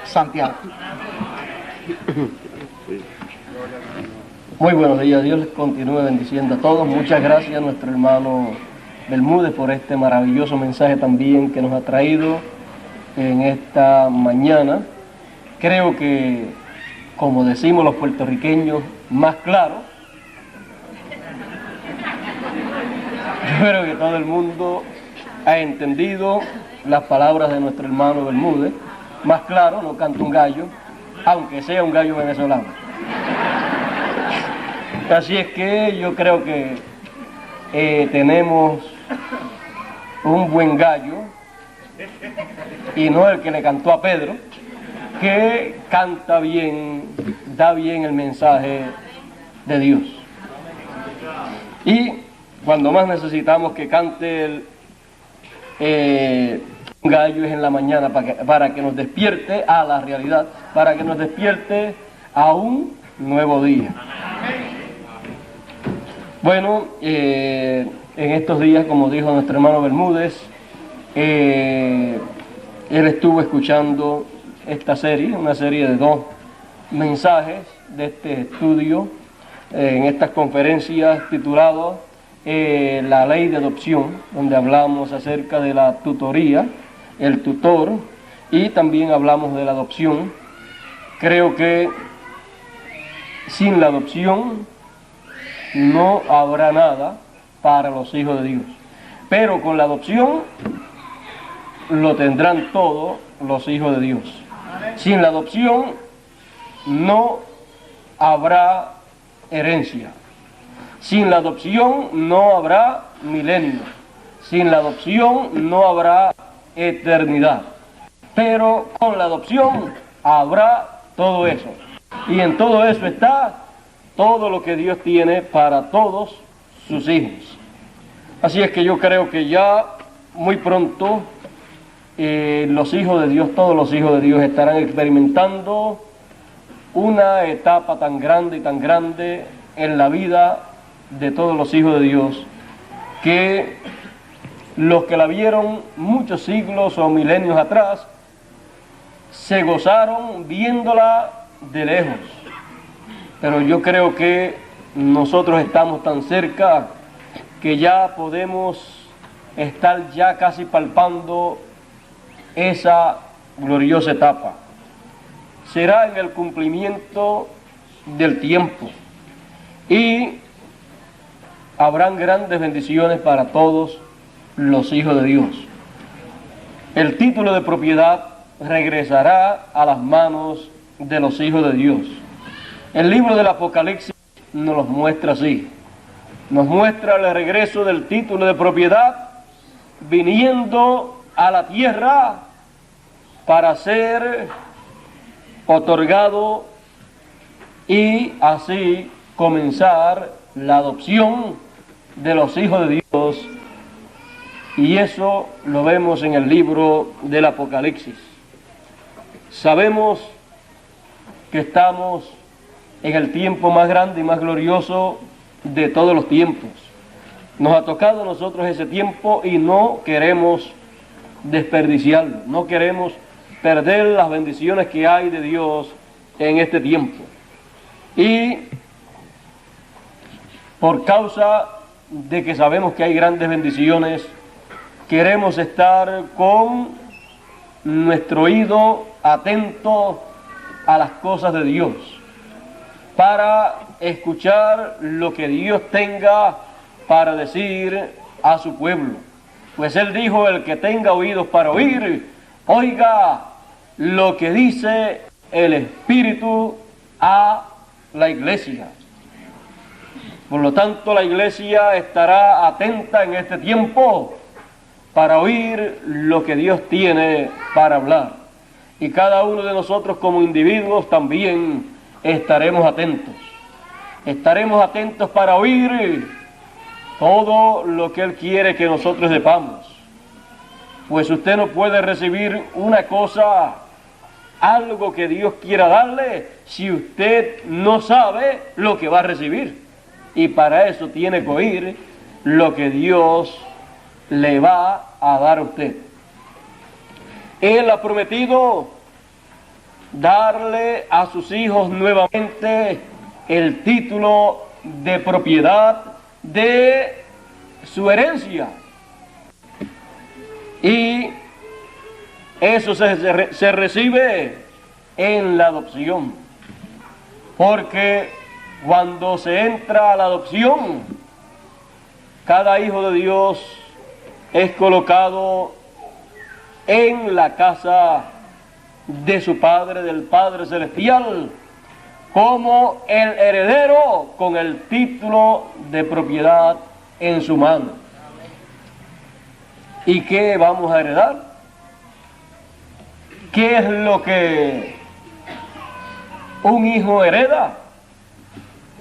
Santiago. Muy buenos días, Dios les continúe bendiciendo a todos. Muchas gracias a nuestro hermano Bermúdez por este maravilloso mensaje también que nos ha traído en esta mañana. Creo que, como decimos los puertorriqueños, más claro. Yo creo que todo el mundo ha entendido las palabras de nuestro hermano Bermúdez. Más claro, no canta un gallo, aunque sea un gallo venezolano. Así es que yo creo que tenemos un buen gallo, y no el que le cantó a Pedro, que canta bien, da bien el mensaje de Dios. Y cuando más necesitamos que cante un gallo es en la mañana para que nos despierte a la realidad, para que nos despierte a un nuevo día. Bueno, en estos días, como dijo nuestro hermano Bermúdez, él estuvo escuchando esta serie, una serie de 2 mensajes de este estudio, en estas conferencias tituladas La Ley de Adopción, donde hablamos acerca de la tutoría, el tutor, y también hablamos de la adopción. Creo que sin la adopción no habrá nada para los hijos de Dios, pero con la adopción lo tendrán todos los hijos de Dios. Sin la adopción no habrá herencia. Sin la adopción no habrá milenio. Sin la adopción no habrá eternidad. Pero con la adopción habrá todo eso. Y en todo eso está todo lo que Dios tiene para todos sus hijos. Así es que yo creo que ya muy pronto los hijos de Dios, todos los hijos de Dios estarán experimentando una etapa tan grande en la vida de todos los hijos de Dios, que los que la vieron muchos siglos o milenios atrás se gozaron viéndola de lejos. Pero yo creo que nosotros estamos tan cerca que ya podemos estar ya casi palpando esa gloriosa etapa. Será en el cumplimiento del tiempo y habrán grandes bendiciones para todos los hijos de Dios. El título de propiedad regresará a las manos de los hijos de Dios. El libro del Apocalipsis nos los muestra así. Nos muestra el regreso del título de propiedad viniendo a la tierra para ser otorgado y así comenzar la adopción de los hijos de Dios. Y eso lo vemos en el libro del Apocalipsis. Sabemos que estamos en el tiempo más grande y más glorioso de todos los tiempos. Nos ha tocado a nosotros ese tiempo y no queremos desperdiciarlo, no queremos perder las bendiciones que hay de Dios en este tiempo. Y por causa de que sabemos que hay grandes bendiciones, queremos estar con nuestro oído atento a las cosas de Dios, para escuchar lo que Dios tenga para decir a su pueblo. Pues Él dijo: el que tenga oídos para oír, oiga lo que dice el Espíritu a la iglesia. Por lo tanto, la iglesia estará atenta en este tiempo para oír lo que Dios tiene para hablar. Y cada uno de nosotros como individuos también estaremos atentos. Estaremos atentos para oír todo lo que Él quiere que nosotros sepamos. Pues usted no puede recibir una cosa, algo que Dios quiera darle, si usted no sabe lo que va a recibir. Y para eso tiene que oír lo que Dios le va a dar a usted. Él ha prometido darle a sus hijos nuevamente el título de propiedad de su herencia. Y eso se recibe en la adopción, porque cuando se entra a la adopción, cada hijo de Dios es colocado en la casa de su Padre, del Padre Celestial, como el heredero con el título de propiedad en su mano. ¿Y qué vamos a heredar? ¿Qué es lo que un hijo hereda?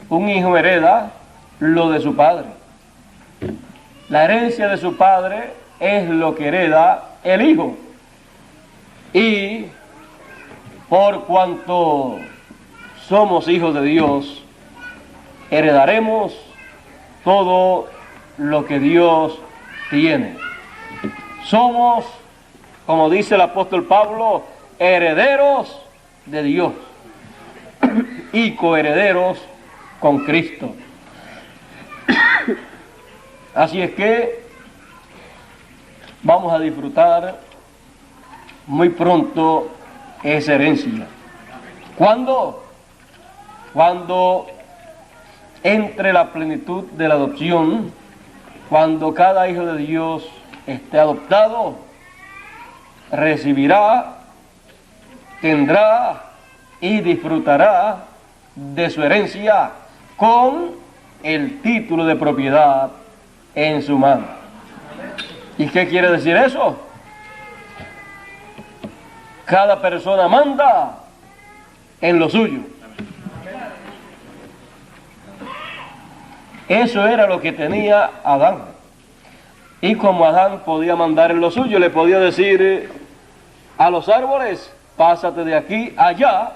Un hijo hereda lo de su padre. La herencia de su padre es lo que hereda el hijo. Y por cuanto somos hijos de Dios, heredaremos todo lo que Dios tiene. Somos, como dice el apóstol Pablo, herederos de Dios y coherederos con Cristo. Así es que vamos a disfrutar muy pronto esa herencia. ¿Cuándo? Cuando entre la plenitud de la adopción, cuando cada hijo de Dios esté adoptado, recibirá, tendrá y disfrutará de su herencia con el título de propiedad en su mano. ¿Y qué quiere decir eso? Cada persona manda en lo suyo. Eso era lo que tenía Adán. Y como Adán podía mandar en lo suyo, le podía decir a los árboles, pásate de aquí allá,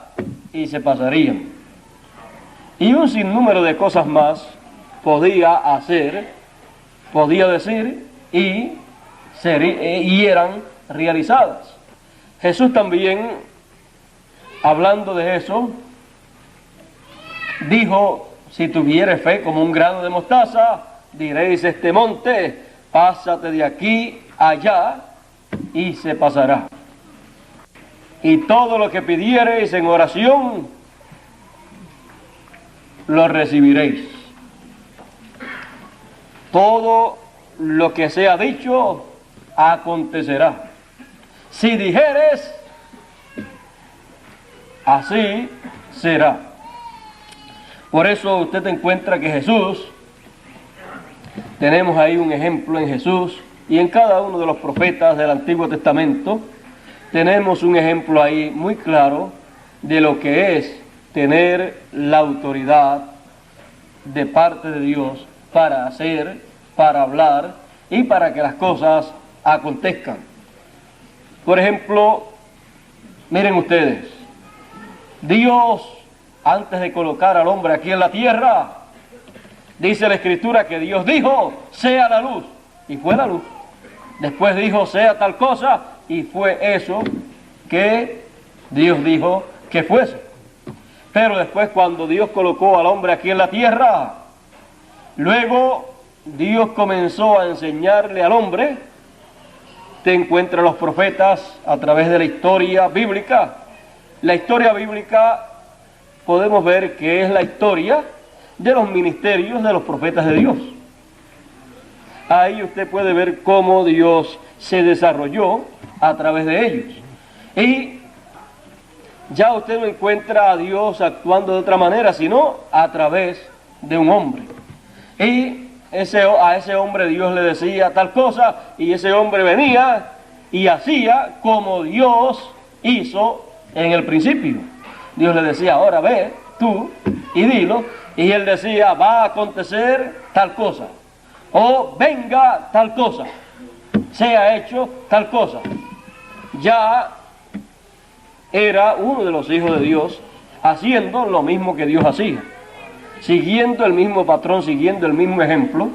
y se pasarían. Y un sinnúmero de cosas más podía hacer, podía decir, y eran realizadas. Jesús también, hablando de eso, dijo, si tuvieres fe como un grano de mostaza, diréis este monte, pásate de aquí allá, y se pasará. Y todo lo que pidiereis en oración, lo recibiréis. Todo lo que sea dicho, acontecerá. Si dijeres, así será. Por eso usted encuentra que Jesús, tenemos ahí un ejemplo en Jesús y en cada uno de los profetas del Antiguo Testamento, tenemos un ejemplo ahí muy claro de lo que es tener la autoridad de parte de Dios para hacer, para hablar y para que las cosas acontezcan. Por ejemplo, miren ustedes, Dios, antes de colocar al hombre aquí en la tierra, dice la Escritura que Dios dijo, sea la luz, y fue la luz. Después dijo, sea tal cosa, y fue eso que Dios dijo que fuese. Pero después, cuando Dios colocó al hombre aquí en la tierra, luego Dios comenzó a enseñarle al hombre. Te encuentra los profetas a través de la historia bíblica. La historia bíblica podemos ver que es la historia de los ministerios de los profetas de Dios. Ahí usted puede ver cómo Dios se desarrolló a través de ellos. Y ya usted no encuentra a Dios actuando de otra manera, sino a través de un hombre. Y a ese hombre Dios le decía tal cosa, y ese hombre venía y hacía como Dios hizo en el principio. Dios le decía, ahora ve tú y dilo, y él decía, va a acontecer tal cosa, o venga tal cosa, sea hecho tal cosa. Ya era uno de los hijos de Dios haciendo lo mismo que Dios hacía, siguiendo el mismo patrón, siguiendo el mismo ejemplo.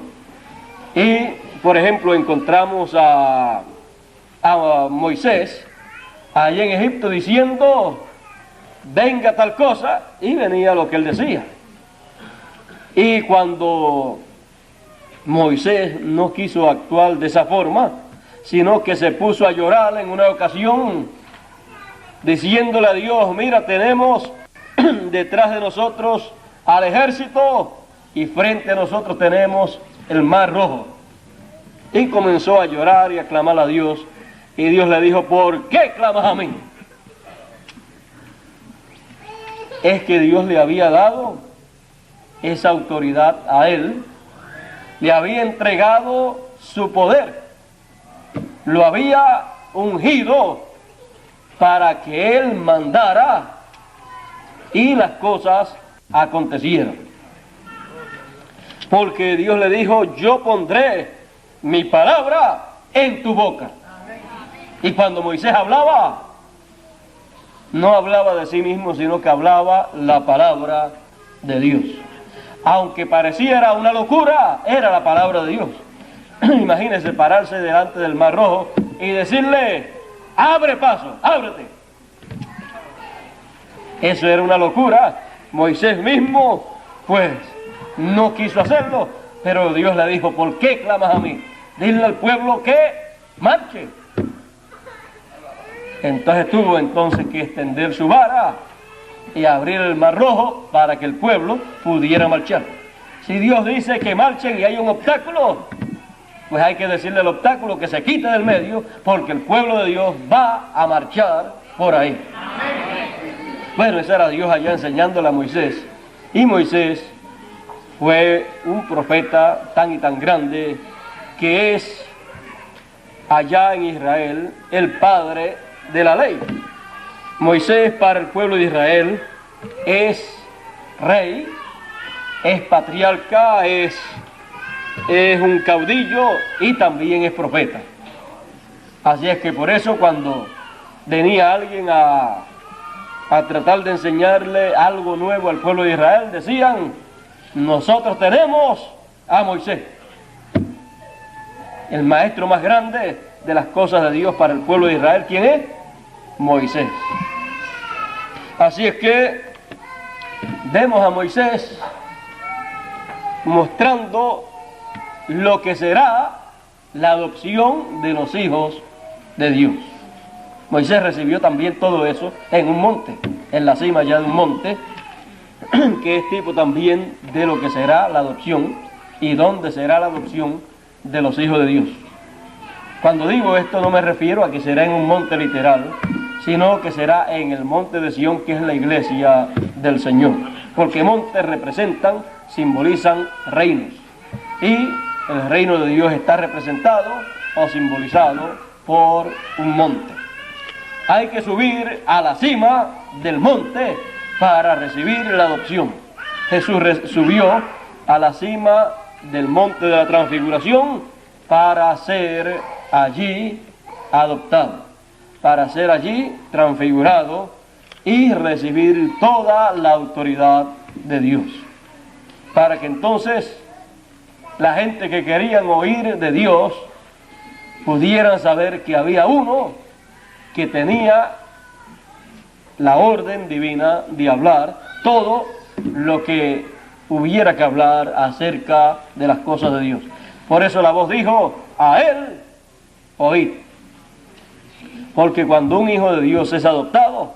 Y, por ejemplo, encontramos a Moisés allá en Egipto diciendo, venga tal cosa, y venía lo que él decía. Y cuando Moisés no quiso actuar de esa forma, sino que se puso a llorar en una ocasión, diciéndole a Dios: mira, tenemos detrás de nosotros al ejército y frente a nosotros tenemos el mar rojo. Y comenzó a llorar y a clamar a Dios, y Dios le dijo: ¿por qué clamas a mí? Es que Dios le había dado esa autoridad a él, le había entregado su poder, lo había ungido para que él mandara y las cosas acontecieran. Porque Dios le dijo: yo pondré mi palabra en tu boca. Y cuando Moisés hablaba, no hablaba de sí mismo, sino que hablaba la palabra de Dios. Aunque pareciera una locura, era la palabra de Dios. Imagínense pararse delante del Mar Rojo y decirle: abre paso, ábrete. Eso era una locura. Moisés mismo, pues, no quiso hacerlo, pero Dios le dijo: ¿por qué clamas a mí? Dile al pueblo que marche. Entonces tuvo que extender su vara y abrir el Mar Rojo para que el pueblo pudiera marchar. Si Dios dice que marchen y hay un obstáculo, pues hay que decirle al obstáculo que se quite del medio, porque el pueblo de Dios va a marchar por ahí. Bueno, ese era Dios allá enseñándole a Moisés. Y Moisés fue un profeta tan y tan grande que es allá en Israel el padre de la ley. Moisés para el pueblo de Israel es rey, es patriarca, es un caudillo y también es profeta. Así es que por eso cuando venía alguien a tratar de enseñarle algo nuevo al pueblo de Israel, decían: nosotros tenemos a Moisés, el maestro más grande de las cosas de Dios para el pueblo de Israel. ¿Quién es? Moisés. Así es que vemos a Moisés mostrando lo que será la adopción de los hijos de Dios. Moisés recibió también todo eso en un monte, en la cima ya de un monte, que es tipo también de lo que será la adopción y dónde será la adopción de los hijos de Dios. Cuando digo esto no me refiero a que será en un monte literal, sino que será en el monte de Sión, que es la iglesia del Señor. Porque montes representan, simbolizan reinos. Y el reino de Dios está representado o simbolizado por un monte. Hay que subir a la cima del monte para recibir la adopción. Jesús subió a la cima del monte de la transfiguración para ser allí adoptado, para ser allí transfigurado y recibir toda la autoridad de Dios, para que entonces la gente que querían oír de Dios pudieran saber que había uno que tenía la orden divina de hablar todo lo que hubiera que hablar acerca de las cosas de Dios. Por eso la voz dijo: a él oíd. Porque cuando un hijo de Dios es adoptado,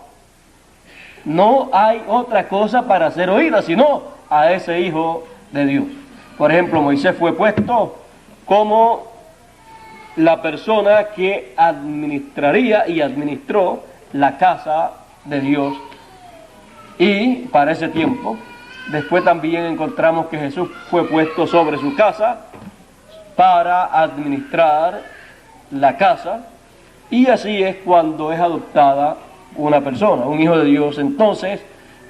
no hay otra cosa para ser oída sino a ese hijo de Dios. Por ejemplo, Moisés fue puesto como la persona que administraría y administró la casa de Dios. Y para ese tiempo, después también encontramos que Jesús fue puesto sobre su casa para administrar la casa. Y así es cuando es adoptada una persona, un hijo de Dios. Entonces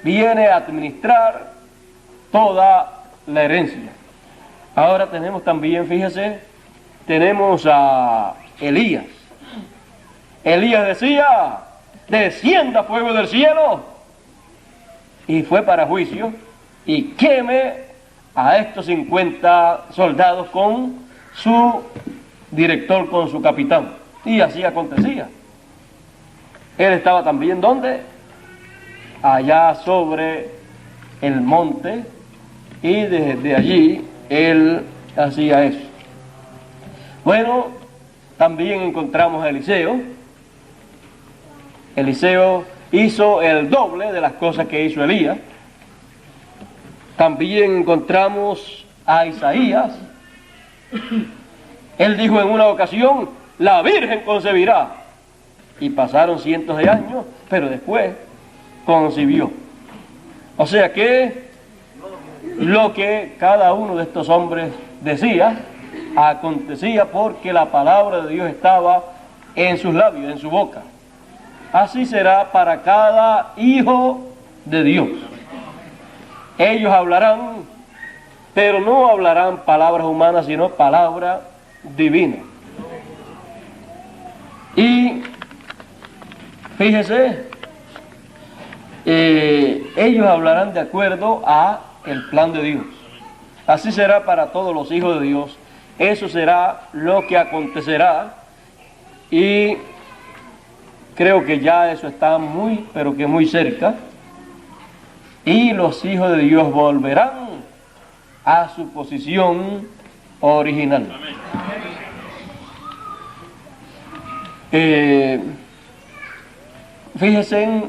viene a administrar toda la herencia. Ahora tenemos también, fíjese, tenemos a Elías. Elías decía: descienda fuego del cielo, y fue para juicio y queme a estos 50 soldados con su director, con su capitán. Y así acontecía. Él estaba también, ¿dónde? allá sobre el monte, y desde allí él hacía eso. Bueno, también encontramos a Eliseo. Eliseo hizo el doble de las cosas que hizo Elías. También encontramos a Isaías. Él dijo en una ocasión: la Virgen concebirá. Y pasaron cientos de años, pero después concibió. O sea que lo que cada uno de estos hombres decía, acontecía porque la palabra de Dios estaba en sus labios, en su boca. Así será para cada hijo de Dios. Ellos hablarán, pero no hablarán palabras humanas, sino palabra divina. Y fíjese, ellos hablarán de acuerdo a el plan de Dios. Así será para todos los hijos de Dios. Eso será lo que acontecerá, y creo que ya eso está muy, pero que muy cerca. Y los hijos de Dios volverán a su posición original. Fíjense,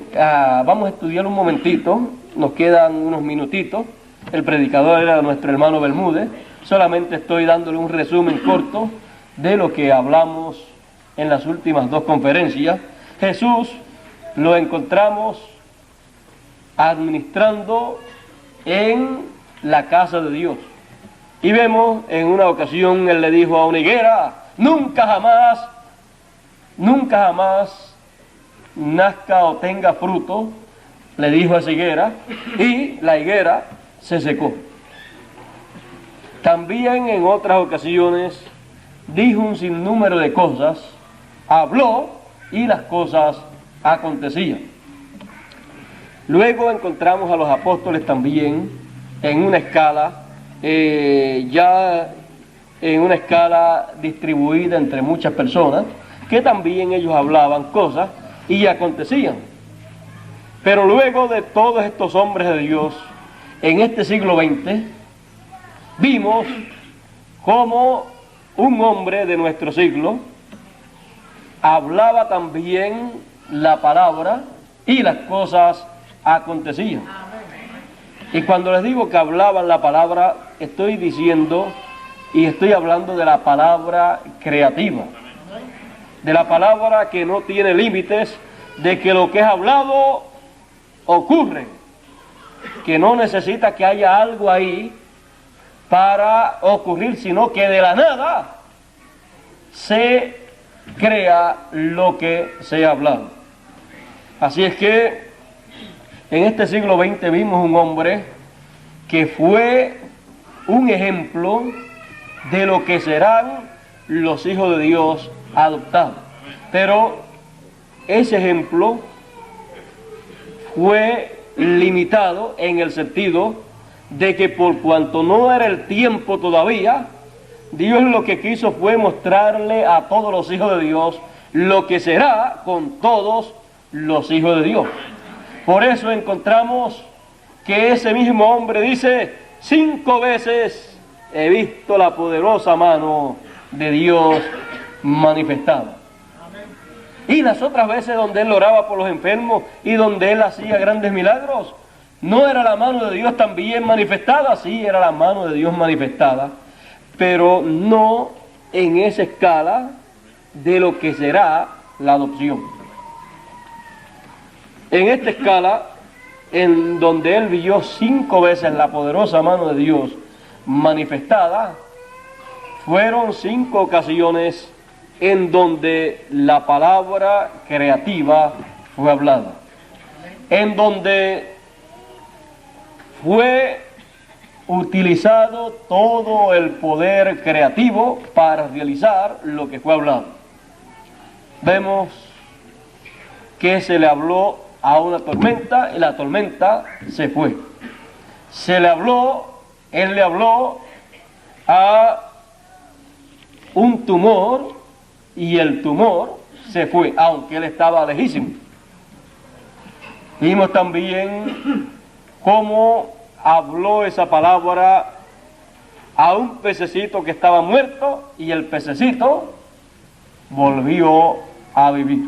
vamos a estudiar un momentito, nos quedan unos minutitos. El predicador era nuestro hermano Bermúdez. Solamente estoy dándole un resumen corto de lo que hablamos en las últimas dos conferencias. Jesús lo encontramos administrando en la casa de Dios. Y vemos en una ocasión él le dijo a una higuera: nunca jamás nazca o tenga fruto, le dijo a esa higuera, y la higuera se secó. También en otras ocasiones dijo un sinnúmero de cosas, habló y las cosas acontecían. Luego encontramos a los apóstoles también en una escala, ya en una escala distribuida entre muchas personas, que también ellos hablaban cosas y acontecían. Pero luego de todos estos hombres de Dios, en este siglo XX, vimos cómo un hombre de nuestro siglo hablaba también la palabra y las cosas acontecían. Y cuando les digo que hablaban la palabra, estoy diciendo y estoy hablando de la palabra creativa, de la palabra que no tiene límites, de que lo que es hablado ocurre, que no necesita que haya algo ahí para ocurrir, sino que de la nada se crea lo que se ha hablado. Así es que en este siglo XX vimos un hombre que fue un ejemplo de lo que serán los hijos de Dios adoptados. Pero ese ejemplo fue limitado en el sentido de que por cuanto no era el tiempo todavía, Dios lo que quiso fue mostrarle a todos los hijos de Dios lo que será con todos los hijos de Dios. Por eso encontramos que ese mismo hombre dice: 5 veces he visto la poderosa mano de Dios manifestada. Y las otras veces donde él oraba por los enfermos y donde él hacía grandes milagros, ¿no era la mano de Dios también manifestada? Sí, era la mano de Dios manifestada, pero no en esa escala de lo que será la adopción. En esta escala, en donde él vio 5 veces la poderosa mano de Dios manifestada, fueron 5 ocasiones en donde la palabra creativa fue hablada, en donde fue utilizado todo el poder creativo para realizar lo que fue hablado. Vemos que se le habló a una tormenta y la tormenta se fue. Él le habló a un tumor y el tumor se fue, aunque él estaba lejísimo. Vimos también cómo habló esa palabra a un pececito que estaba muerto y el pececito volvió a vivir.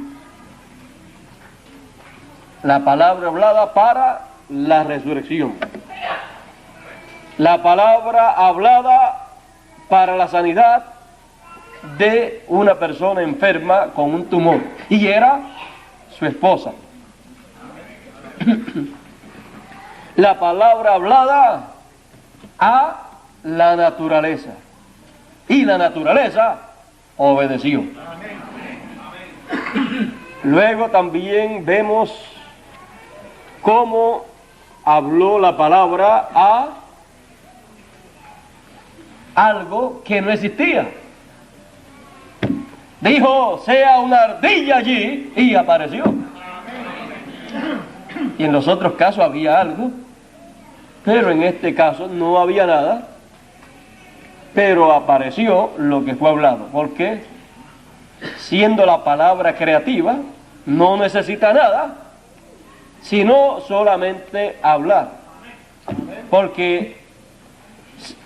La palabra hablada para la resurrección. La palabra hablada para la sanidad de una persona enferma con un tumor. Y era su esposa. La palabra hablada a la naturaleza. Y la naturaleza obedeció. Luego también vemos cómo habló la palabra a algo que no existía. Dijo, sea una ardilla allí, y apareció. Y en los otros casos había algo, pero en este caso no había nada, pero apareció lo que fue hablado, porque siendo la palabra creativa, no necesita nada, sino solamente hablar. Porque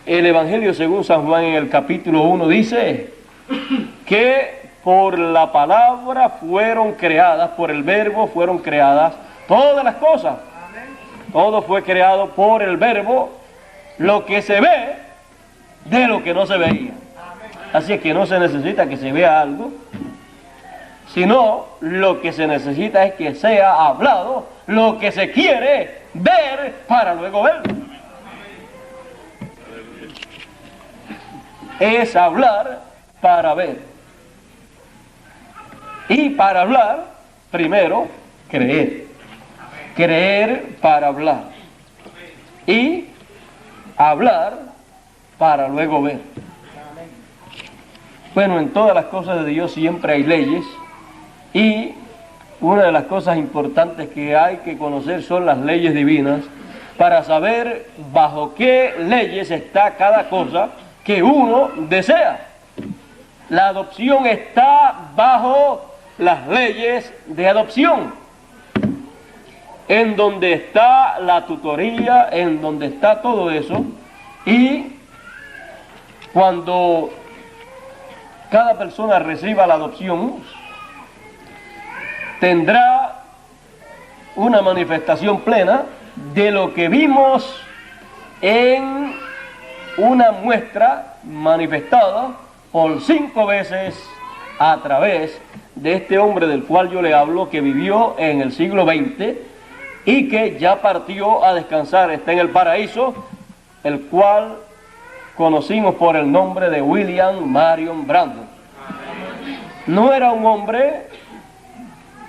el Evangelio según San Juan en el capítulo 1 dice que por la palabra fueron creadas, por el verbo fueron creadas todas las cosas. Todo fue creado por el verbo, lo que se ve de lo que no se veía. Así es que no se necesita que se vea algo, sino lo que se necesita es que sea hablado lo que se quiere ver para luego verlo. Es hablar para ver. Y para hablar, primero, creer. Creer para hablar. Y hablar para luego ver. Bueno, en todas las cosas de Dios siempre hay leyes. Y una de las cosas importantes que hay que conocer son las leyes divinas para saber bajo qué leyes está cada cosa que uno desea. La adopción está bajo las leyes de adopción, en donde está la tutoría, en donde está todo eso, y cuando cada persona reciba la adopción, tendrá una manifestación plena de lo que vimos en una muestra manifestada por 5 veces a través de este hombre del cual yo le hablo, que vivió en el siglo XX y que ya partió a descansar, está en el paraíso, el cual conocimos por el nombre de William Marion Branham. No era un hombre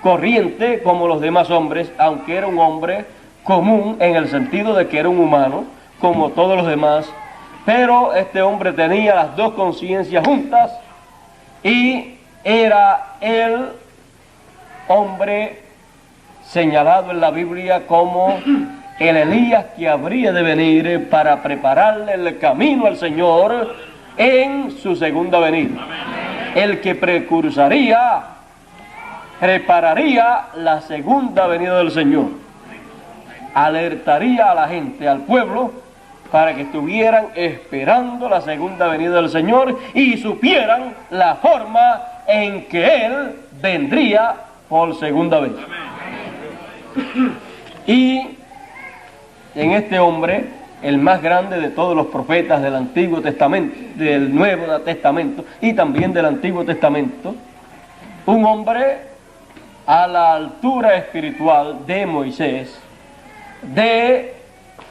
corriente como los demás hombres, aunque era un hombre común en el sentido de que era un humano como todos los demás, pero este hombre tenía las dos conciencias juntas y era el hombre señalado en la Biblia como el Elías que habría de venir para prepararle el camino al Señor en su segunda venida. El que precursaría, prepararía la segunda venida del Señor. Alertaría a la gente, al pueblo, para que estuvieran esperando la segunda venida del Señor y supieran la forma en que Él vendría por segunda vez. Y en este hombre, el más grande de todos los profetas del Antiguo Testamento, del Nuevo Testamento y también del Antiguo Testamento, un hombre a la altura espiritual de Moisés, de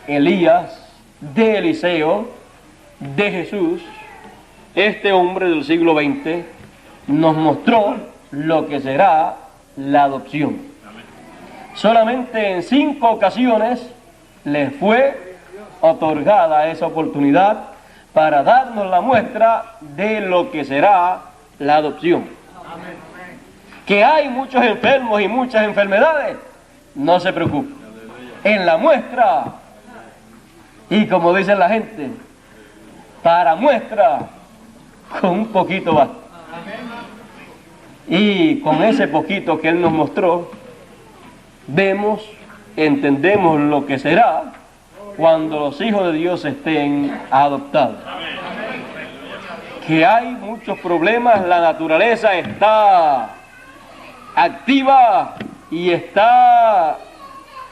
Elías, de Eliseo, de Jesús, este hombre del siglo XX nos mostró lo que será la adopción. Solamente en 5 ocasiones le fue otorgada esa oportunidad para darnos la muestra de lo que será la adopción. Que hay muchos enfermos y muchas enfermedades, no se preocupe. En la muestra, y como dice la gente, para muestra, con un poquito basta. Y con ese poquito que Él nos mostró, vemos entendemos lo que será cuando los hijos de Dios estén adoptados. Que hay muchos problemas, la naturaleza está activa y está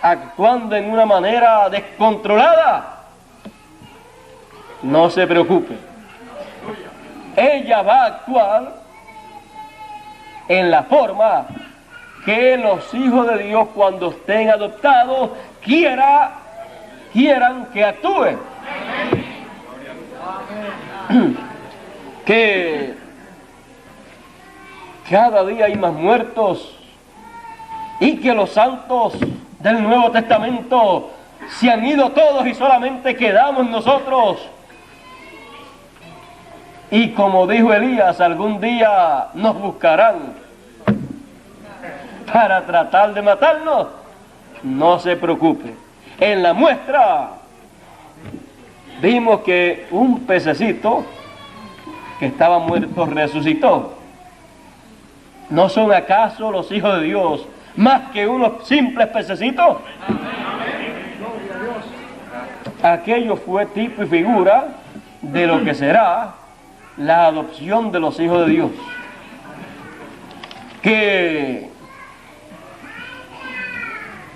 actuando en una manera descontrolada. No se preocupe, ella va a actuar en la forma que los hijos de Dios, cuando estén adoptados, quieran que actúen. Que cada día hay más muertos y que los santos del Nuevo Testamento se han ido todos y solamente quedamos nosotros. Y como dijo Elías, algún día nos buscarán para tratar de matarnos. No se preocupe. En la muestra vimos que un pececito que estaba muerto resucitó. ¿No son acaso los hijos de Dios más que unos simples pececitos? Aquello fue tipo y figura de lo que será la adopción de los hijos de Dios. Que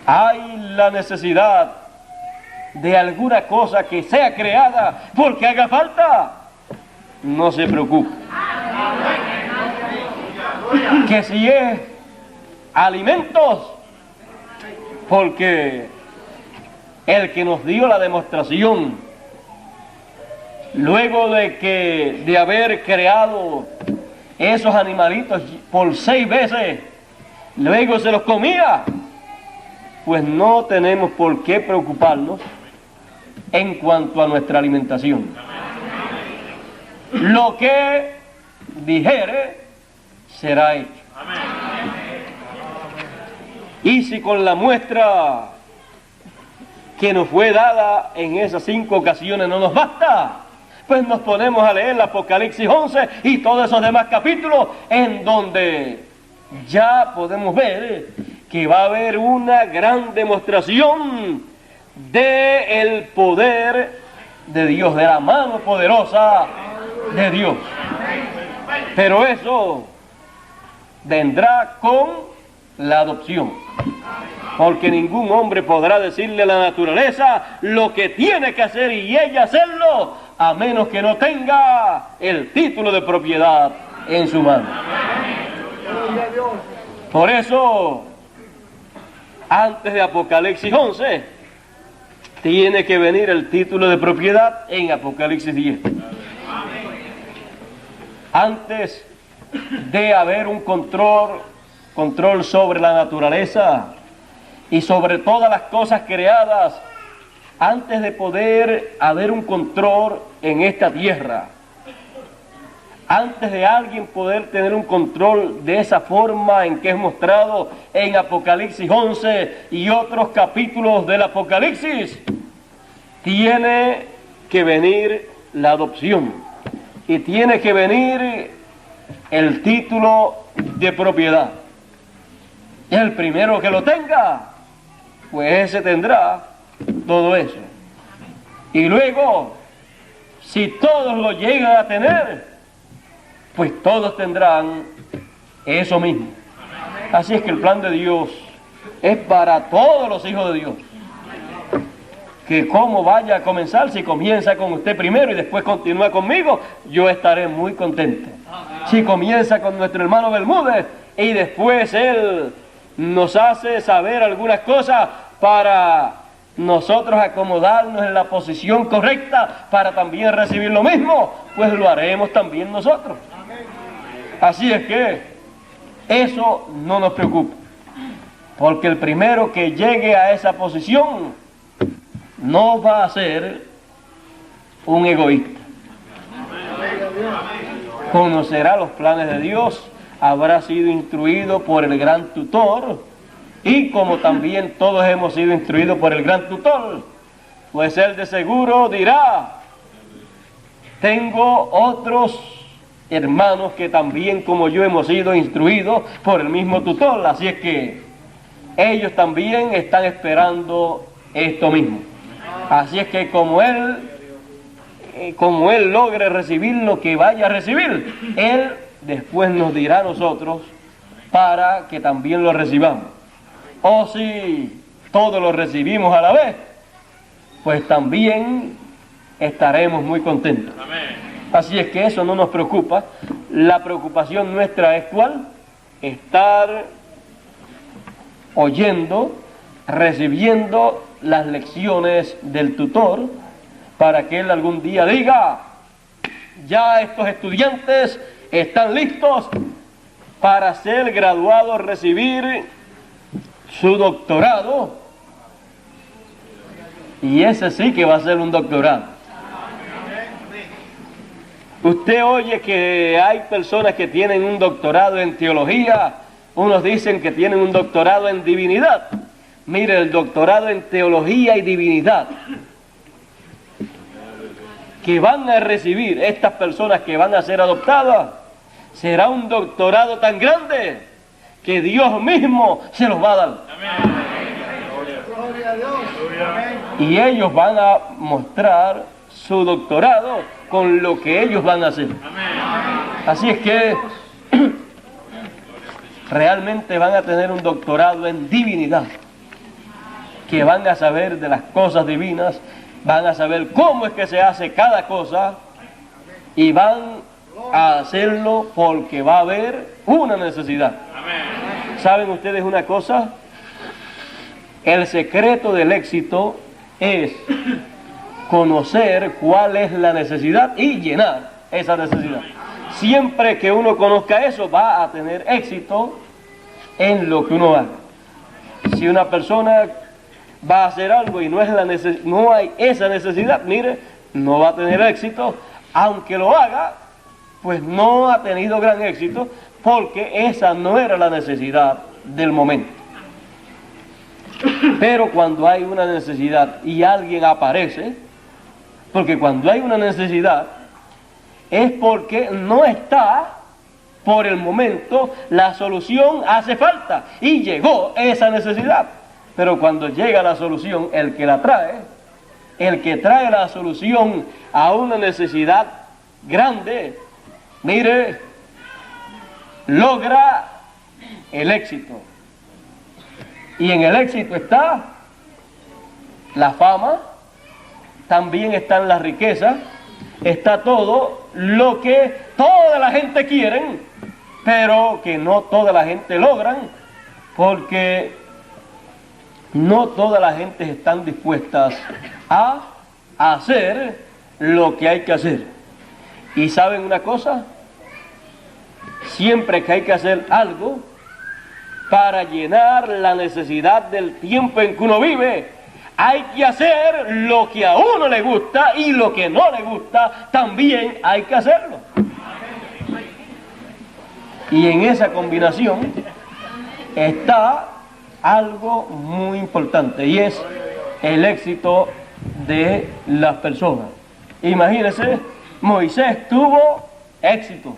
hay la necesidad de alguna cosa que sea creada porque haga falta. No se preocupe. Que si es alimentos, porque el que nos dio la demostración, luego de haber creado esos animalitos por 6 veces, luego se los comía, pues no tenemos por qué preocuparnos en cuanto a nuestra alimentación. Lo que dijere será hecho. Y si con la muestra que nos fue dada en esas 5 ocasiones no nos basta, pues nos ponemos a leer el Apocalipsis 11 y todos esos demás capítulos, en donde ya podemos ver que va a haber una gran demostración del poder de Dios, de la mano poderosa de Dios. Pero eso vendrá con la adopción, porque ningún hombre podrá decirle a la naturaleza lo que tiene que hacer y ella hacerlo, a menos que no tenga el título de propiedad en su mano. Por eso, antes de Apocalipsis 11, tiene que venir el título de propiedad en Apocalipsis 10. Antes de haber un control sobre la naturaleza y sobre todas las cosas creadas, antes de poder haber un control en esta tierra, antes de alguien poder tener un control de esa forma en que es mostrado en Apocalipsis 11 y otros capítulos del Apocalipsis, tiene que venir la adopción y tiene que venir el título de propiedad. El primero que lo tenga, pues ese tendrá todo eso. Y luego, si todos lo llegan a tener, pues todos tendrán eso mismo. Así es que el plan de Dios es para todos los hijos de Dios. Que como vaya a comenzar, si comienza con usted primero y después continúa conmigo, yo estaré muy contento. Si comienza con nuestro hermano Bermúdez y después él nos hace saber algunas cosas para nosotros acomodarnos en la posición correcta para también recibir lo mismo, pues lo haremos también nosotros. Así es que eso no nos preocupa, porque el primero que llegue a esa posición no va a ser un egoísta. Conocerá los planes de Dios, habrá sido instruido por el gran tutor, y como también todos hemos sido instruidos por el gran tutor, pues él de seguro dirá: tengo otros hermanos que también como yo hemos sido instruidos por el mismo tutor. Así es que ellos también están esperando esto mismo. Así es que como él logre recibir lo que vaya a recibir, él después nos dirá a nosotros para que también lo recibamos. O si todos lo recibimos a la vez, pues también estaremos muy contentos. Así es que eso no nos preocupa. La preocupación nuestra es ¿cuál? Estar oyendo, recibiendo las lecciones del tutor, para que él algún día diga: ya estos estudiantes están listos para ser graduados, recibir su doctorado. Y ese sí que va a ser un doctorado. Usted oye que hay personas que tienen un doctorado en teología, unos dicen que tienen un doctorado en divinidad. Mire, el doctorado en teología y divinidad que van a recibir estas personas que van a ser adoptadas, será un doctorado tan grande que Dios mismo se los va a dar. Y ellos van a mostrar su doctorado con lo que ellos van a hacer. Así es que realmente van a tener un doctorado en divinidad, que van a saber de las cosas divinas, van a saber cómo es que se hace cada cosa, y van a hacerlo porque va a haber una necesidad. ¿Saben ustedes una cosa? El secreto del éxito es conocer cuál es la necesidad y llenar esa necesidad. Siempre que uno conozca eso, va a tener éxito en lo que uno haga. Si una persona va a hacer algo y no hay esa necesidad, mire, no va a tener éxito. Aunque lo haga, pues no ha tenido gran éxito, porque esa no era la necesidad del momento. Pero cuando hay una necesidad y alguien aparece, porque cuando hay una necesidad es porque no está por el momento, la solución hace falta y llegó esa necesidad. Pero cuando llega la solución, el que la trae, el que trae la solución a una necesidad grande, mire, logra el éxito. Y en el éxito está la fama, también están las riquezas, está todo lo que toda la gente quiere, pero que no toda la gente logran, porque no toda la gente están dispuestas a hacer lo que hay que hacer. Y ¿saben una cosa? Siempre que hay que hacer algo para llenar la necesidad del tiempo en que uno vive, hay que hacer lo que a uno le gusta, y lo que no le gusta también hay que hacerlo. Y en esa combinación está algo muy importante, y es el éxito de las personas. Imagínense, Moisés tuvo éxito.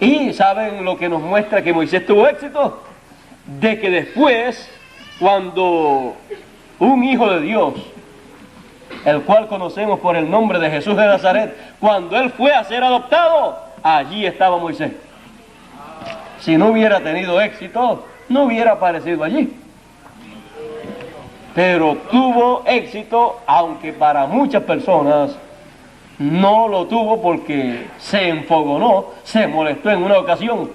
¿Y saben lo que nos muestra que Moisés tuvo éxito? De que después, cuando un hijo de Dios, el cual conocemos por el nombre de Jesús de Nazaret, cuando él fue a ser adoptado, allí estaba Moisés. Si no hubiera tenido éxito, no hubiera aparecido allí. Pero tuvo éxito, aunque para muchas personas no lo tuvo, porque se enfogonó, se molestó en una ocasión,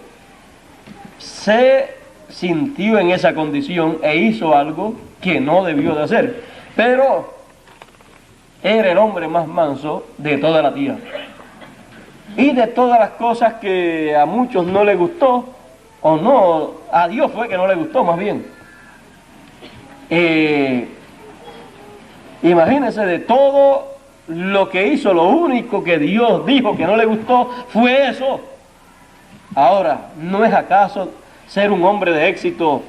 se sintió en esa condición e hizo algo que no debió de hacer. Pero era el hombre más manso de toda la tierra. Y de todas las cosas que a muchos no les gustó, o no, a Dios fue que no le gustó más bien. Imagínense, de todo lo que hizo, lo único que Dios dijo que no le gustó fue eso. Ahora, ¿no es acaso ser un hombre de éxito,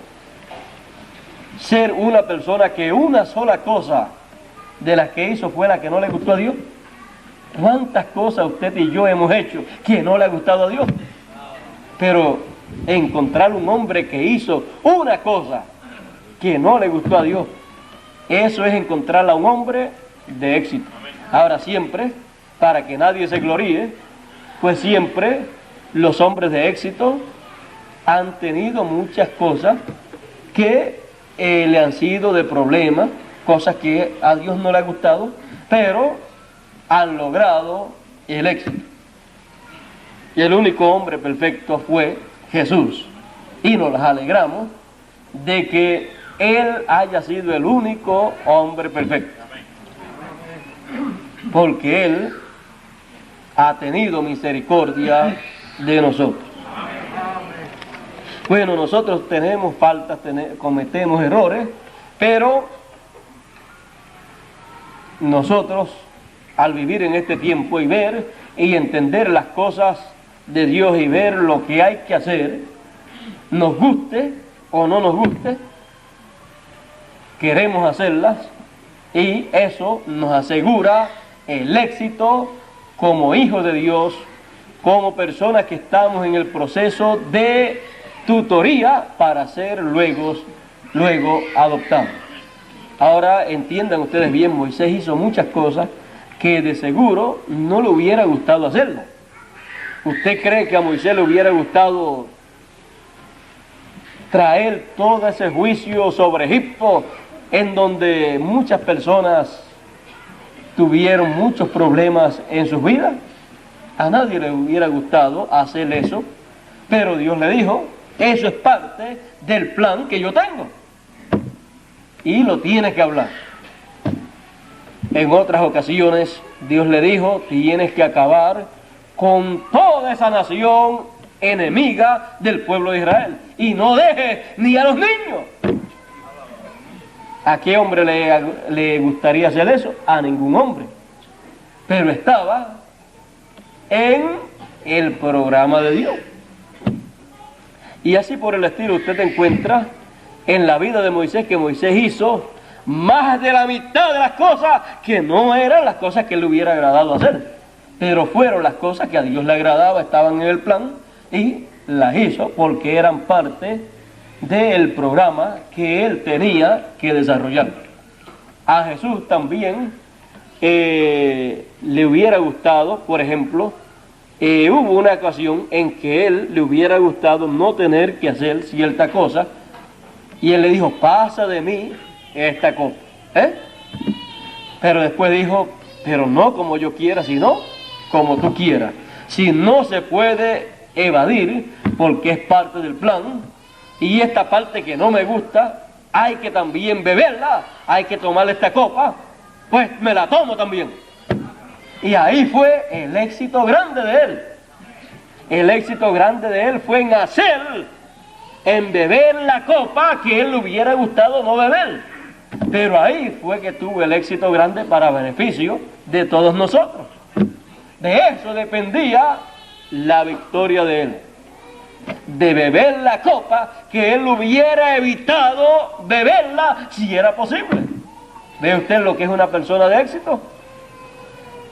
ser una persona que una sola cosa de las que hizo fue la que no le gustó a Dios? ¿Cuántas cosas usted y yo hemos hecho que no le ha gustado a Dios? Pero encontrar un hombre que hizo una cosa que no le gustó a Dios, eso es encontrar a un hombre de éxito. Ahora siempre, para que nadie se gloríe, pues siempre los hombres de éxito han tenido muchas cosas que le han sido de problema, cosas que a Dios no le ha gustado, pero han logrado el éxito. Y el único hombre perfecto fue Jesús. Y nos alegramos de que Él haya sido el único hombre perfecto. Porque Él ha tenido misericordia de nosotros. Bueno, nosotros tenemos faltas, cometemos errores, pero nosotros, al vivir en este tiempo y ver y entender las cosas de Dios y ver lo que hay que hacer, nos guste o no nos guste, queremos hacerlas, y eso nos asegura el éxito como hijos de Dios, como personas que estamos en el proceso de tutoría para ser luego adoptados. Ahora entiendan ustedes bien, Moisés hizo muchas cosas que de seguro no le hubiera gustado hacerlas. ¿Usted cree que a Moisés le hubiera gustado traer todo ese juicio sobre Egipto, en donde muchas personas tuvieron muchos problemas en sus vidas? A nadie le hubiera gustado hacer eso, pero Dios le dijo, eso es parte del plan que yo tengo, y lo tienes que hablar. En otras ocasiones Dios le dijo, tienes que acabar con toda esa nación enemiga del pueblo de Israel, y no dejes ni a los niños. ¿A qué hombre le gustaría hacer eso? A ningún hombre. Pero estaba en el programa de Dios. Y así por el estilo usted encuentra en la vida de Moisés que Moisés hizo más de la mitad de las cosas que no eran las cosas que le hubiera agradado hacer, pero fueron las cosas que a Dios le agradaba, estaban en el plan, y las hizo porque eran parte del programa que él tenía que desarrollar. A Jesús también le hubiera gustado, por ejemplo, hubo una ocasión en que él le hubiera gustado no tener que hacer cierta cosa, y él le dijo, pasa de mí esta copa. Pero después dijo, pero no como yo quiera, sino como tú quieras. Si no se puede evadir, porque es parte del plan, y esta parte que no me gusta, hay que también beberla, hay que tomar esta copa, pues me la tomo también. Y ahí fue el éxito grande de él. El éxito grande de él fue en hacer, en beber la copa que él le hubiera gustado no beber. Pero ahí fue que tuvo el éxito grande para beneficio de todos nosotros. De eso dependía la victoria de él. De beber la copa que él hubiera evitado beberla si era posible. ¿Ve usted lo que es una persona de éxito?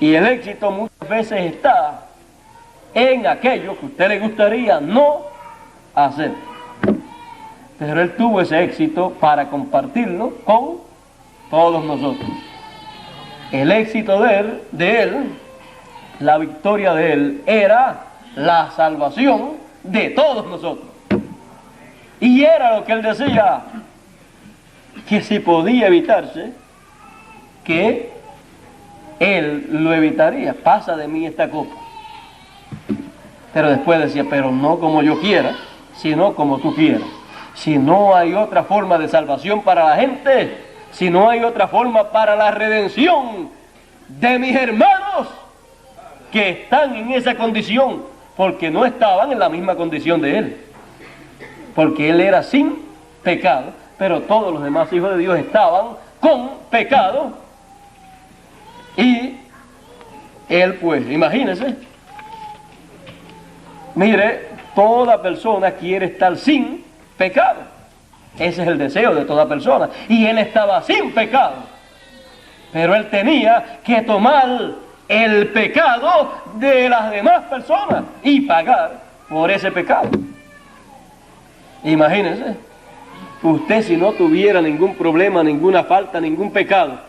Y el éxito muchas veces está en aquello que a usted le gustaría no hacer. Pero él tuvo ese éxito para compartirlo con todos nosotros. El éxito de él, la victoria de él, era la salvación de todos nosotros. Y era lo que él decía, que si podía evitarse, que él lo evitaría. Pasa de mí esta copa. Pero después decía, pero no como yo quiera, sino como tú quieras. Si no hay otra forma de salvación para la gente, si no hay otra forma para la redención de mis hermanos que están en esa condición, porque no estaban en la misma condición de él, porque él era sin pecado, pero todos los demás hijos de Dios estaban con pecado, y él, pues, imagínense, mire, toda persona quiere estar sin pecado. Ese es el deseo de toda persona. Y él estaba sin pecado. Pero él tenía que tomar el pecado de las demás personas y pagar por ese pecado. Imagínense, usted si no tuviera ningún problema, ninguna falta, ningún pecado,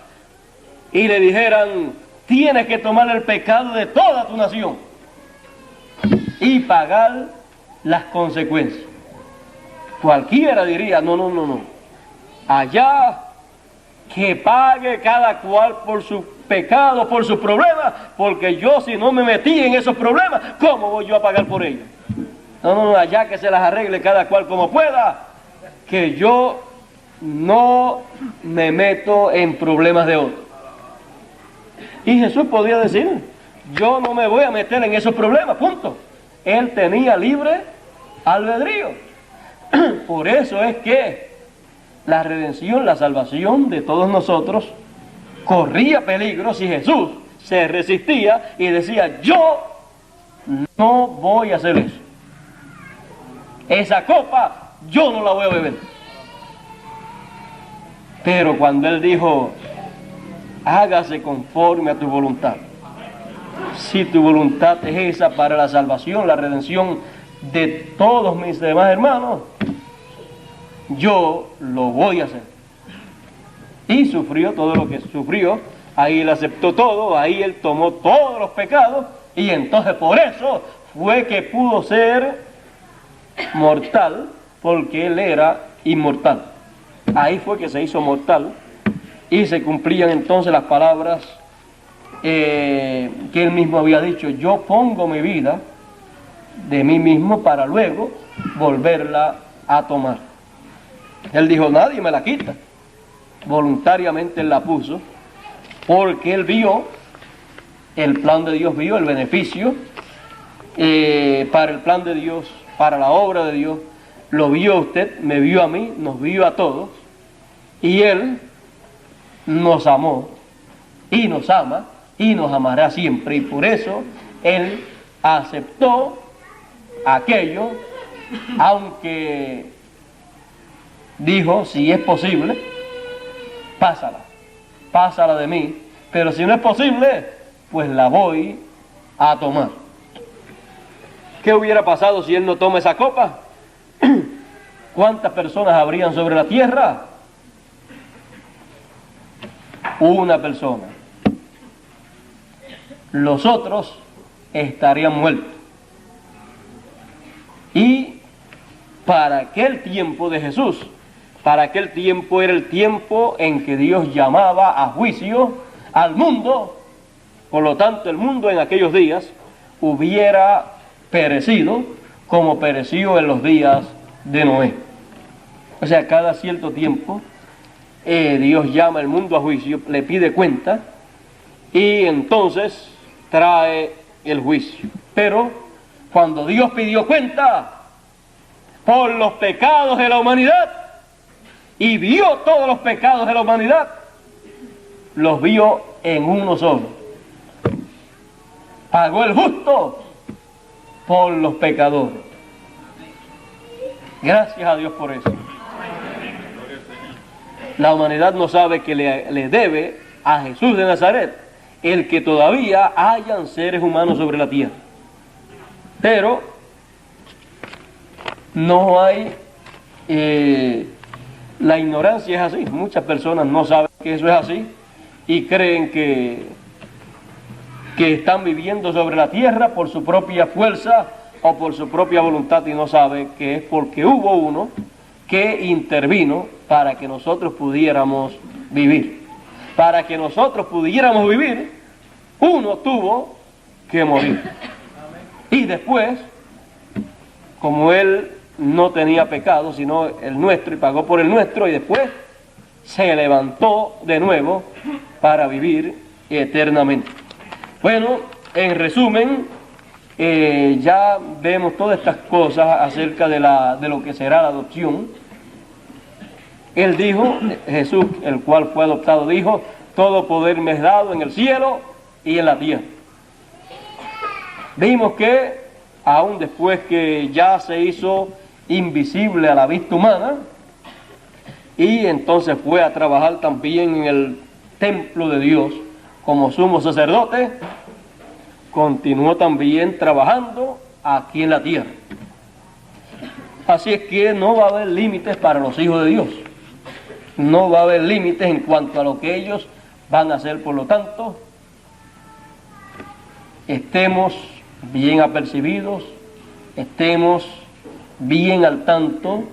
y le dijeran, tienes que tomar el pecado de toda tu nación y pagar las consecuencias. Cualquiera diría, no, allá que pague cada cual por sus pecados, por sus problemas, porque yo si no me metí en esos problemas, ¿cómo voy yo a pagar por ellos? No, allá que se las arregle cada cual como pueda, que yo no me meto en problemas de otros. Y Jesús podía decir, yo no me voy a meter en esos problemas, punto. Él tenía libre albedrío. Por eso es que la redención, la salvación de todos nosotros corría peligro si Jesús se resistía y decía, yo no voy a hacer eso. Esa copa yo no la voy a beber. Pero cuando él dijo, hágase conforme a tu voluntad. Si tu voluntad es esa para la salvación, la redención de todos mis demás hermanos, yo lo voy a hacer. Y sufrió todo lo que sufrió, ahí él aceptó todo, ahí él tomó todos los pecados, y entonces por eso fue que pudo ser mortal, porque él era inmortal. Ahí fue que se hizo mortal, y se cumplían entonces las palabras que él mismo había dicho, yo pongo mi vida de mí mismo para luego volverla a tomar. Él dijo, nadie me la quita. Voluntariamente él la puso, porque él vio el plan de Dios, vio el beneficio para el plan de Dios, para la obra de Dios. Lo vio usted, me vio a mí, nos vio a todos, y él nos amó y nos ama y nos amará siempre, y por eso él aceptó aquello, aunque dijo, si es posible, pásala de mí, pero si no es posible, pues la voy a tomar. ¿Qué hubiera pasado si él no toma esa copa? ¿Cuántas personas habrían sobre la tierra? Una persona. Los otros estarían muertos. Y para aquel tiempo de Jesús, para aquel tiempo era el tiempo en que Dios llamaba a juicio al mundo. Por lo tanto, el mundo en aquellos días hubiera perecido como pereció en los días de Noé. O sea, cada cierto tiempo Dios llama al mundo a juicio, le pide cuenta, y entonces trae el juicio. Pero cuando Dios pidió cuenta por los pecados de la humanidad, y vio todos los pecados de la humanidad, los vio en uno solo. Pagó el justo por los pecadores. Gracias a Dios por eso. La humanidad no sabe que le debe a Jesús de Nazaret el que todavía hayan seres humanos sobre la tierra. Pero no hay... la ignorancia es así. Muchas personas no saben que eso es así y creen que están viviendo sobre la tierra por su propia fuerza o por su propia voluntad, y no saben que es porque hubo uno que intervino para que nosotros pudiéramos vivir. Para que nosotros pudiéramos vivir, uno tuvo que morir. Y después, como él no tenía pecado, sino el nuestro, y pagó por el nuestro, y después se levantó de nuevo para vivir eternamente. Bueno, en resumen, ya vemos todas estas cosas acerca de lo que será la adopción. Él dijo, Jesús, el cual fue adoptado, dijo, todo poder me es dado en el cielo y en la tierra. Vimos que, aún después que ya se hizo invisible a la vista humana, y entonces fue a trabajar también en el templo de Dios como sumo sacerdote, continuó también trabajando aquí en la tierra. Así es que no va a haber límites para los hijos de Dios. No va a haber límites en cuanto a lo que ellos van a hacer. Por lo tanto, estemos bien apercibidos, estemos bien al tanto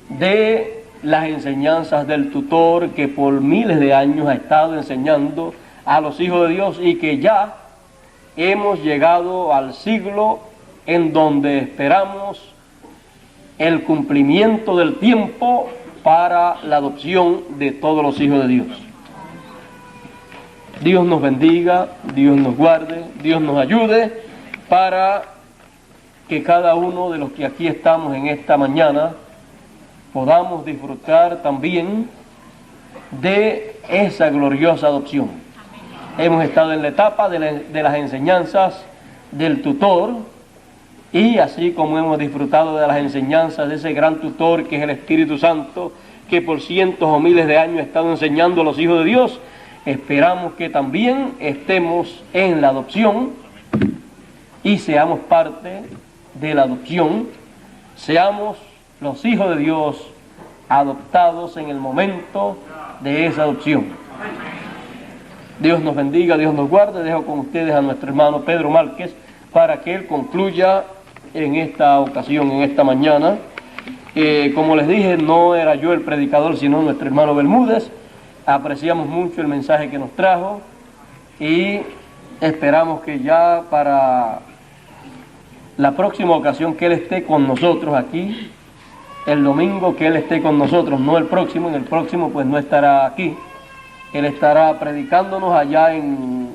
de las enseñanzas del tutor que por miles de años ha estado enseñando a los hijos de Dios, y que ya hemos llegado al siglo en donde esperamos el cumplimiento del tiempo para la adopción de todos los hijos de Dios. Dios nos bendiga, Dios nos guarde, Dios nos ayude para que cada uno de los que aquí estamos en esta mañana podamos disfrutar también de esa gloriosa adopción. Hemos estado en la etapa de las enseñanzas del tutor, y así como hemos disfrutado de las enseñanzas de ese gran tutor que es el Espíritu Santo, que por cientos o miles de años ha estado enseñando a los hijos de Dios, esperamos que también estemos en la adopción y seamos parte de la adopción, seamos los hijos de Dios adoptados en el momento de esa adopción. Dios nos bendiga, Dios nos guarde. Dejo con ustedes a nuestro hermano Pedro Márquez para que él concluya en esta ocasión, en esta mañana. Como les dije, no era yo el predicador, sino nuestro hermano Bermúdez. Apreciamos mucho el mensaje que nos trajo y esperamos que ya para la próxima ocasión que él esté con nosotros aquí, el domingo que él esté con nosotros, no el próximo, en el próximo pues no estará aquí, él estará predicándonos allá en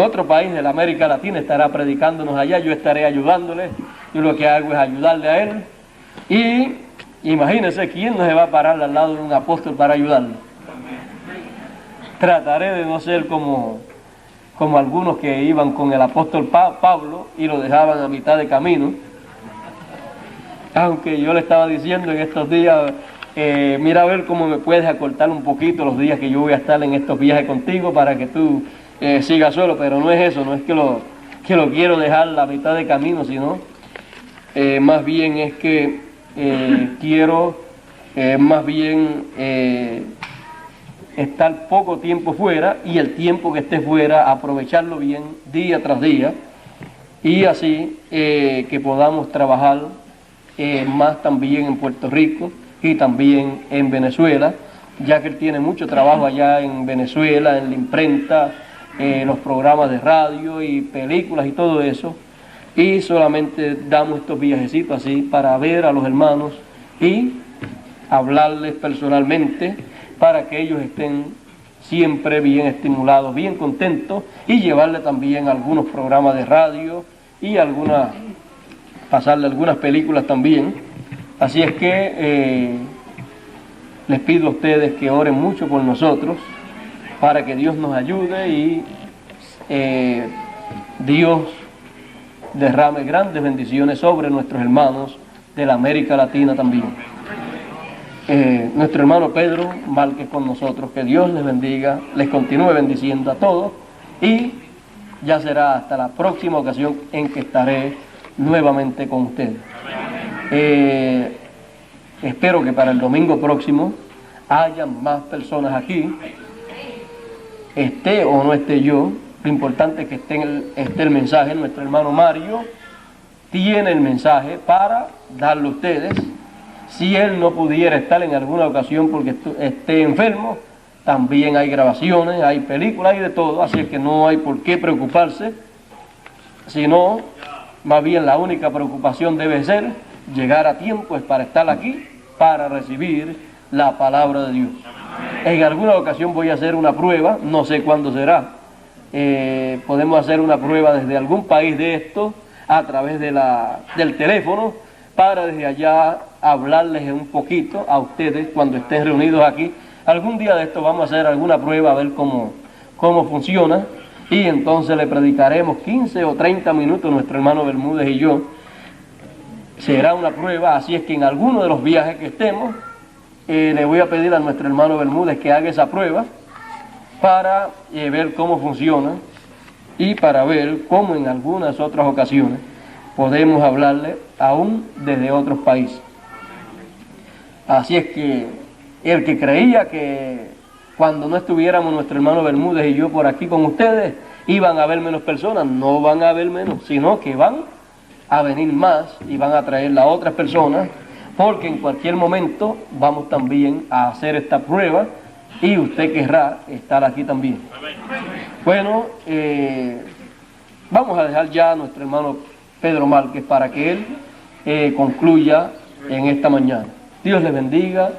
otro país de la América Latina, estará predicándonos allá, yo estaré ayudándole, yo lo que hago es ayudarle a él, y imagínense quién no se va a parar al lado de un apóstol para ayudarle. Trataré de no ser como algunos que iban con el apóstol Pablo y lo dejaban a mitad de camino, aunque yo le estaba diciendo en estos días, mira a ver cómo me puedes acortar un poquito los días que yo voy a estar en estos viajes contigo para que tú sigas solo, pero no es eso, no es que lo quiero dejar a la mitad de camino, sino más bien es que quiero más bien estar poco tiempo fuera, y el tiempo que esté fuera aprovecharlo bien día tras día, y así que podamos trabajar más también en Puerto Rico y también en Venezuela, ya que él tiene mucho trabajo allá en Venezuela, en la imprenta, los programas de radio y películas y todo eso, y solamente damos estos viajecitos así para ver a los hermanos y hablarles personalmente para que ellos estén siempre bien estimulados, bien contentos, y llevarle también algunos programas de radio y pasarle algunas películas también. Así es que les pido a ustedes que oren mucho por nosotros para que Dios nos ayude y Dios derrame grandes bendiciones sobre nuestros hermanos de la América Latina también. Nuestro hermano Pedro Márquez con nosotros, que Dios les bendiga, les continúe bendiciendo a todos, y ya será hasta la próxima ocasión en que estaré nuevamente con ustedes. Espero que para el domingo próximo haya más personas aquí, esté o no esté yo, lo importante es que esté el mensaje. Nuestro hermano Mario tiene el mensaje para darlo a ustedes. Si él no pudiera estar en alguna ocasión porque esté enfermo, también hay grabaciones, hay películas, hay de todo, así es que no hay por qué preocuparse, sino más bien la única preocupación debe ser llegar a tiempo es para estar aquí, para recibir la palabra de Dios. En alguna ocasión voy a hacer una prueba, no sé cuándo será, podemos hacer una prueba desde algún país de esto, a través del teléfono, para desde allá hablarles un poquito a ustedes cuando estén reunidos aquí. Algún día de esto vamos a hacer alguna prueba a ver cómo funciona, y entonces le predicaremos 15 o 30 minutos nuestro hermano Bermúdez y yo. Será una prueba, así es que en alguno de los viajes que estemos, le voy a pedir a nuestro hermano Bermúdez que haga esa prueba para ver cómo funciona, y para ver cómo en algunas otras ocasiones podemos hablarle aún desde otros países. Así es que el que creía que cuando no estuviéramos nuestro hermano Bermúdez y yo por aquí con ustedes, iban a haber menos personas, no van a haber menos, sino que van a venir más y van a traer a otras personas, porque en cualquier momento vamos también a hacer esta prueba y usted querrá estar aquí también. Bueno, vamos a dejar ya a nuestro hermano Pedro Márquez para que él concluya en esta mañana. Dios le bendiga